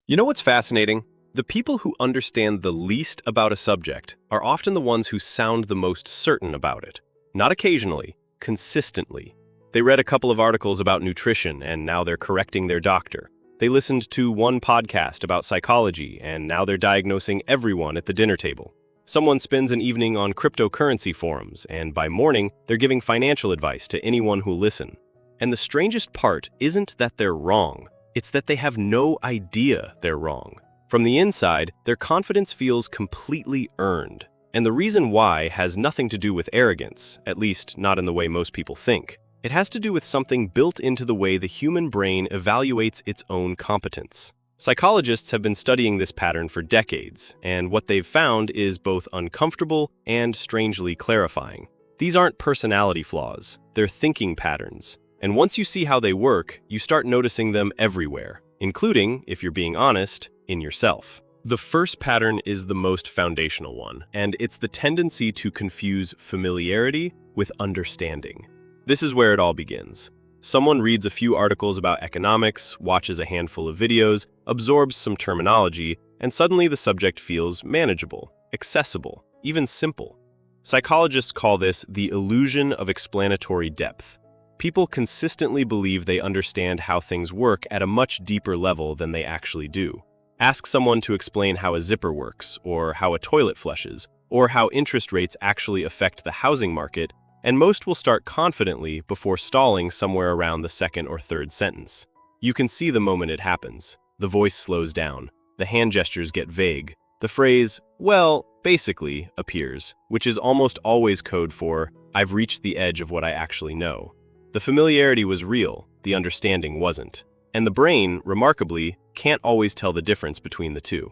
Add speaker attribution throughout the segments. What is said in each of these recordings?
Speaker 1: You know what's fascinating? The people who understand the least about a subject are often the ones who sound the most certain about it. Not occasionally, consistently. They read a couple of articles about nutrition and now they're correcting their doctor. They listened to one podcast about psychology and now they're diagnosing everyone at the dinner table. Someone spends an evening on cryptocurrency forums and by morning they're giving financial advice to anyone who'll listen. And the strangest part isn't that they're wrong. It's that they have no idea they're wrong. From the inside, their confidence feels completely earned. And the reason why has nothing to do with arrogance, at least not in the way most people think. It has to do with something built into the way the human brain evaluates its own competence. Psychologists have been studying this pattern for decades, and what they've found is both uncomfortable and strangely clarifying. These aren't personality flaws, they're thinking patterns. And once you see how they work, you start noticing them everywhere, including, if you're being honest, in yourself. The first pattern is the most foundational one, and it's the tendency to confuse familiarity with understanding. This is where it all begins. Someone reads a few articles about economics, watches a handful of videos, absorbs some terminology, and suddenly the subject feels manageable, accessible, even simple. Psychologists call this the illusion of explanatory depth. People consistently believe they understand how things work at a much deeper level than they actually do. Ask someone to explain how a zipper works, or how a toilet flushes, or how interest rates actually affect the housing market, and most will start confidently before stalling somewhere around the second or third sentence. You can see the moment it happens. The voice slows down. The hand gestures get vague. The phrase, "well, basically," appears, which is almost always code for, "I've reached the edge of what I actually know." The familiarity was real, the understanding wasn't. And the brain, remarkably, can't always tell the difference between the two.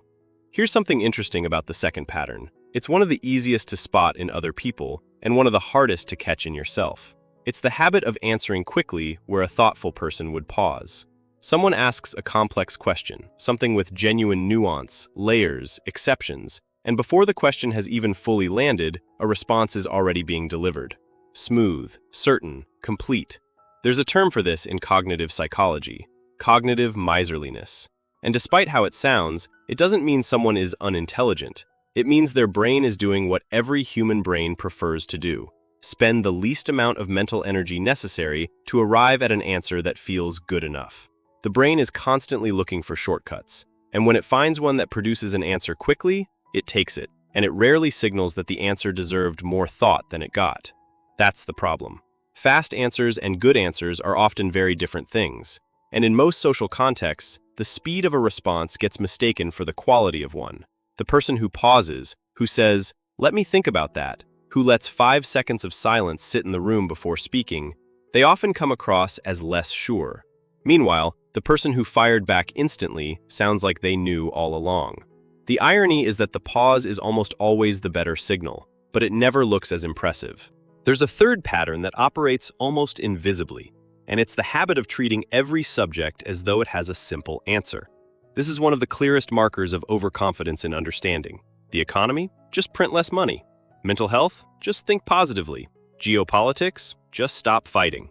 Speaker 1: Here's something interesting about the second pattern. It's one of the easiest to spot in other people, and one of the hardest to catch in yourself. It's the habit of answering quickly where a thoughtful person would pause. Someone asks a complex question, something with genuine nuance, layers, exceptions, and before the question has even fully landed, a response is already being delivered. Smooth, certain, complete. There's a term for this in cognitive psychology, cognitive miserliness. And despite how it sounds, it doesn't mean someone is unintelligent. It means their brain is doing what every human brain prefers to do: spend the least amount of mental energy necessary to arrive at an answer that feels good enough. The brain is constantly looking for shortcuts, and when it finds one that produces an answer quickly, it takes it, and it rarely signals that the answer deserved more thought than it got. That's the problem. Fast answers and good answers are often very different things, and in most social contexts, the speed of a response gets mistaken for the quality of one. The person who pauses, who says, "Let me think about that," who lets 5 seconds of silence sit in the room before speaking, they often come across as less sure. Meanwhile, the person who fired back instantly sounds like they knew all along. The irony is that the pause is almost always the better signal, but it never looks as impressive. There's a third pattern that operates almost invisibly, and it's the habit of treating every subject as though it has a simple answer. This is one of the clearest markers of overconfidence in understanding. The economy? Just print less money. Mental health? Just think positively. Geopolitics? Just stop fighting.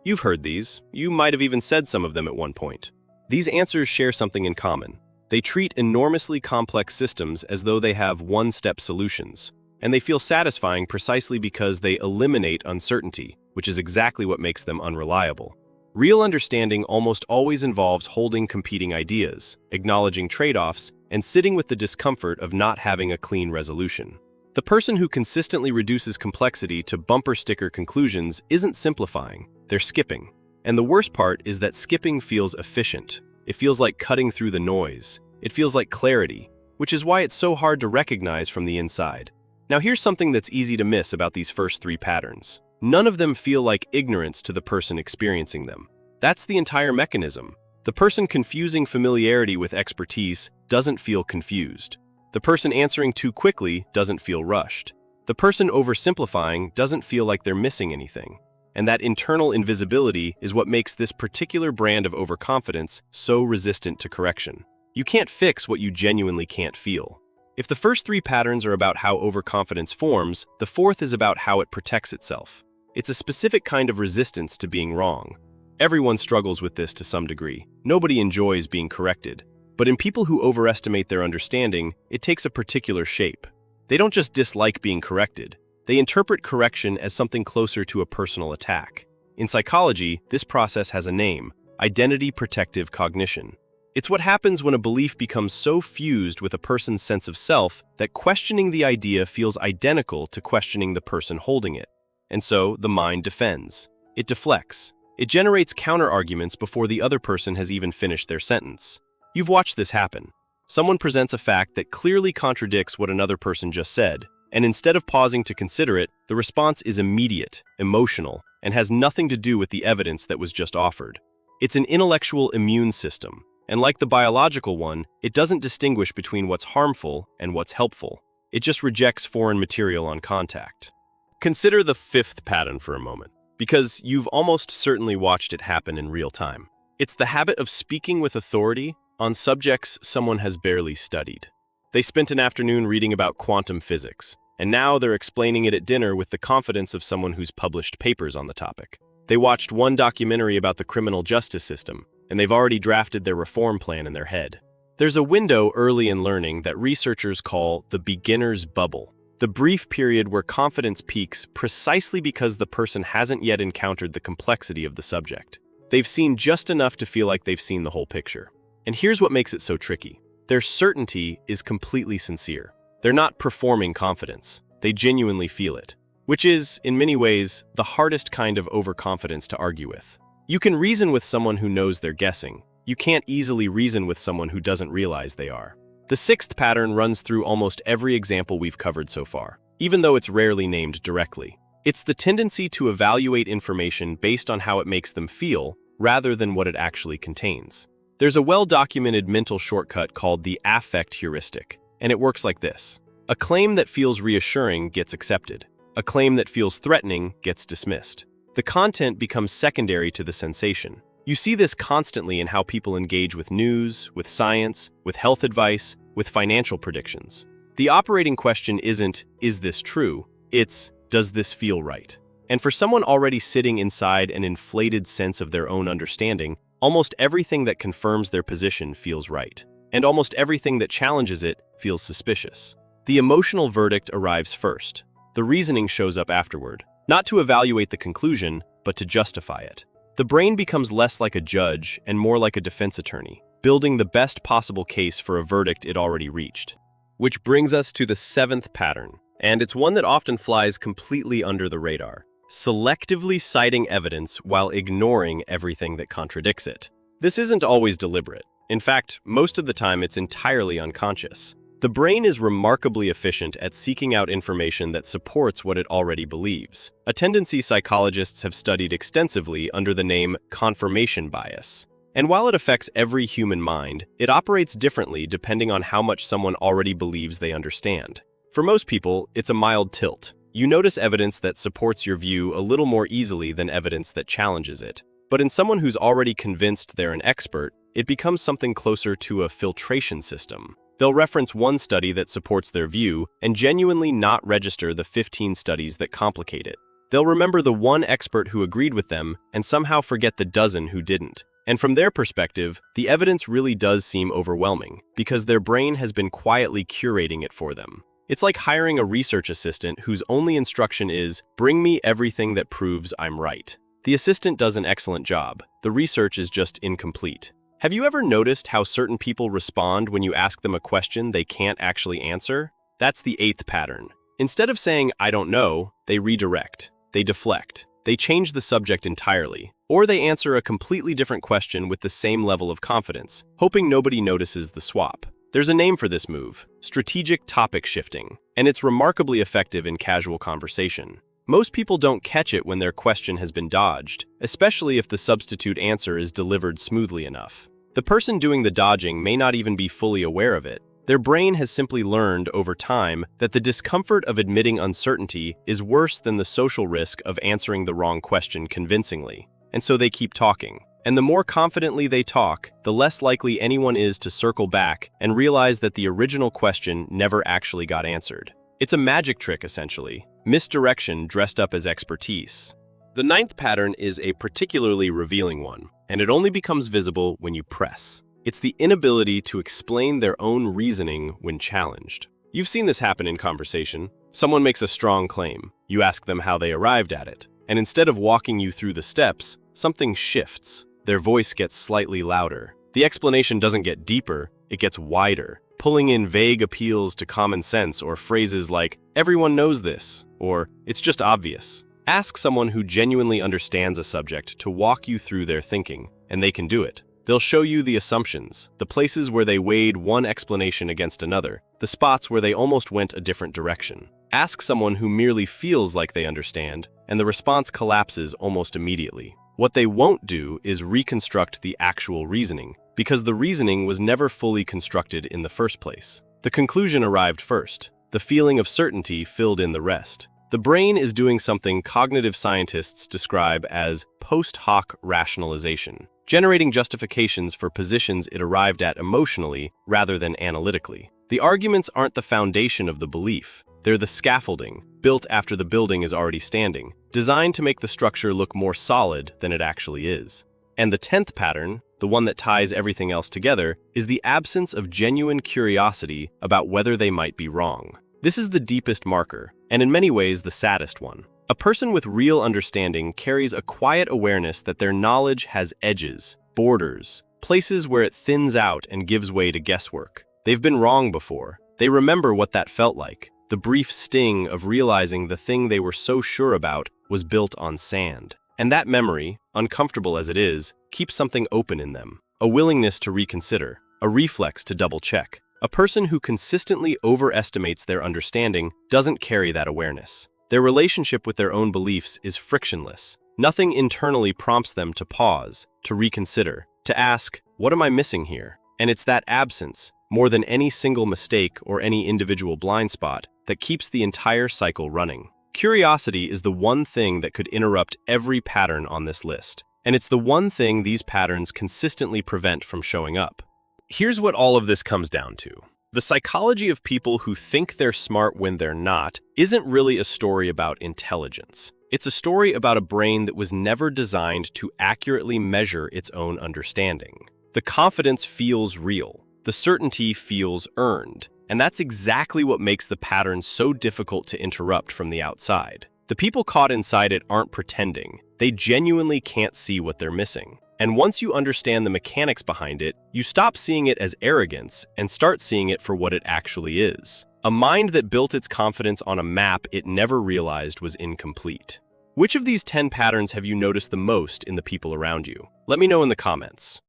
Speaker 1: You've heard these. You might have even said some of them at one point. These answers share something in common. They treat enormously complex systems as though they have one-step solutions. And they feel satisfying precisely because they eliminate uncertainty, which is exactly what makes them unreliable. Real understanding almost always involves holding competing ideas, acknowledging trade-offs, and sitting with the discomfort of not having a clean resolution. The person who consistently reduces complexity to bumper sticker conclusions isn't simplifying, they're skipping. And the worst part is that skipping feels efficient. It feels like cutting through the noise. It feels like clarity, which is why it's so hard to recognize from the inside. Now here's something that's easy to miss about these first 3 patterns. None of them feel like ignorance to the person experiencing them. That's the entire mechanism. The person confusing familiarity with expertise doesn't feel confused. The person answering too quickly doesn't feel rushed. The person oversimplifying doesn't feel like they're missing anything. And that internal invisibility is what makes this particular brand of overconfidence so resistant to correction. You can't fix what you genuinely can't feel. If the first 3 patterns are about how overconfidence forms, the fourth is about how it protects itself. It's a specific kind of resistance to being wrong. Everyone struggles with this to some degree. Nobody enjoys being corrected. But in people who overestimate their understanding, it takes a particular shape. They don't just dislike being corrected. They interpret correction as something closer to a personal attack. In psychology, this process has a name: identity protective cognition. It's what happens when a belief becomes so fused with a person's sense of self that questioning the idea feels identical to questioning the person holding it. And so, the mind defends. It deflects. It generates counter-arguments before the other person has even finished their sentence. You've watched this happen. Someone presents a fact that clearly contradicts what another person just said, and instead of pausing to consider it, the response is immediate, emotional, and has nothing to do with the evidence that was just offered. It's an intellectual immune system, and like the biological one, it doesn't distinguish between what's harmful and what's helpful. It just rejects foreign material on contact. Consider the fifth pattern for a moment, because you've almost certainly watched it happen in real time. It's the habit of speaking with authority on subjects someone has barely studied. They spent an afternoon reading about quantum physics, and now they're explaining it at dinner with the confidence of someone who's published papers on the topic. They watched one documentary about the criminal justice system, and they've already drafted their reform plan in their head. There's a window early in learning that researchers call the beginner's bubble, the brief period where confidence peaks precisely because the person hasn't yet encountered the complexity of the subject. They've seen just enough to feel like they've seen the whole picture. And here's what makes it so tricky. Their certainty is completely sincere. They're not performing confidence. They genuinely feel it, which is, in many ways, the hardest kind of overconfidence to argue with. You can reason with someone who knows they're guessing. You can't easily reason with someone who doesn't realize they are. The sixth pattern runs through almost every example we've covered so far, even though it's rarely named directly. It's the tendency to evaluate information based on how it makes them feel, rather than what it actually contains. There's a well-documented mental shortcut called the affect heuristic, and it works like this. A claim that feels reassuring gets accepted. A claim that feels threatening gets dismissed. The content becomes secondary to the sensation. You see this constantly in how people engage with news, with science, with health advice, with financial predictions. The operating question isn't, is this true? It's, does this feel right? And for someone already sitting inside an inflated sense of their own understanding, almost everything that confirms their position feels right, and almost everything that challenges it feels suspicious. The emotional verdict arrives first. The reasoning shows up afterward, not to evaluate the conclusion, but to justify it. The brain becomes less like a judge and more like a defense attorney, building the best possible case for a verdict it already reached. Which brings us to the seventh pattern, and it's one that often flies completely under the radar. Selectively citing evidence while ignoring everything that contradicts it. This isn't always deliberate. In fact, most of the time it's entirely unconscious. The brain is remarkably efficient at seeking out information that supports what it already believes, a tendency psychologists have studied extensively under the name confirmation bias. And while it affects every human mind, it operates differently depending on how much someone already believes they understand. For most people, it's a mild tilt. You notice evidence that supports your view a little more easily than evidence that challenges it. But in someone who's already convinced they're an expert, it becomes something closer to a filtration system. They'll reference one study that supports their view and genuinely not register the 15 studies that complicate it. They'll remember the one expert who agreed with them and somehow forget the dozen who didn't. And from their perspective, the evidence really does seem overwhelming because their brain has been quietly curating it for them. It's like hiring a research assistant whose only instruction is, bring me everything that proves I'm right. The assistant does an excellent job. The research is just incomplete. Have you ever noticed how certain people respond when you ask them a question they can't actually answer? That's the eighth pattern. Instead of saying, I don't know, they redirect, they deflect, they change the subject entirely, or they answer a completely different question with the same level of confidence, hoping nobody notices the swap. There's a name for this move, strategic topic shifting, and it's remarkably effective in casual conversation. Most people don't catch it when their question has been dodged, especially if the substitute answer is delivered smoothly enough. The person doing the dodging may not even be fully aware of it. Their brain has simply learned over time that the discomfort of admitting uncertainty is worse than the social risk of answering the wrong question convincingly, and so they keep talking. And the more confidently they talk, the less likely anyone is to circle back and realize that the original question never actually got answered. It's a magic trick, essentially, misdirection dressed up as expertise. The ninth pattern is a particularly revealing one, and it only becomes visible when you press. It's the inability to explain their own reasoning when challenged. You've seen this happen in conversation. Someone makes a strong claim. You ask them how they arrived at it. And instead of walking you through the steps, something shifts. Their voice gets slightly louder. The explanation doesn't get deeper, it gets wider, pulling in vague appeals to common sense or phrases like, "Everyone knows this," or "It's just obvious." Ask someone who genuinely understands a subject to walk you through their thinking, and they can do it. They'll show you the assumptions, the places where they weighed one explanation against another, the spots where they almost went a different direction. Ask someone who merely feels like they understand, and the response collapses almost immediately. What they won't do is reconstruct the actual reasoning, because the reasoning was never fully constructed in the first place. The conclusion arrived first. The feeling of certainty filled in the rest. The brain is doing something cognitive scientists describe as post-hoc rationalization, generating justifications for positions it arrived at emotionally rather than analytically. The arguments aren't the foundation of the belief. They're the scaffolding, built after the building is already standing, designed to make the structure look more solid than it actually is. And the 10th pattern, the one that ties everything else together, is the absence of genuine curiosity about whether they might be wrong. This is the deepest marker, and in many ways the saddest one. A person with real understanding carries a quiet awareness that their knowledge has edges, borders, places where it thins out and gives way to guesswork. They've been wrong before. They remember what that felt like. The brief sting of realizing the thing they were so sure about was built on sand. And that memory, uncomfortable as it is, keeps something open in them. A willingness to reconsider, a reflex to double-check. A person who consistently overestimates their understanding doesn't carry that awareness. Their relationship with their own beliefs is frictionless. Nothing internally prompts them to pause, to reconsider, to ask, "What am I missing here?" And it's that absence, more than any single mistake or any individual blind spot, that keeps the entire cycle running. Curiosity is the one thing that could interrupt every pattern on this list. And it's the one thing these patterns consistently prevent from showing up. Here's what all of this comes down to. The psychology of people who think they're smart when they're not isn't really a story about intelligence. It's a story about a brain that was never designed to accurately measure its own understanding. The confidence feels real. The certainty feels earned. And that's exactly what makes the pattern so difficult to interrupt from the outside. The people caught inside it aren't pretending. They genuinely can't see what they're missing. And once you understand the mechanics behind it, you stop seeing it as arrogance and start seeing it for what it actually is. A mind that built its confidence on a map it never realized was incomplete. Which of these 10 patterns have you noticed the most in the people around you? Let me know in the comments.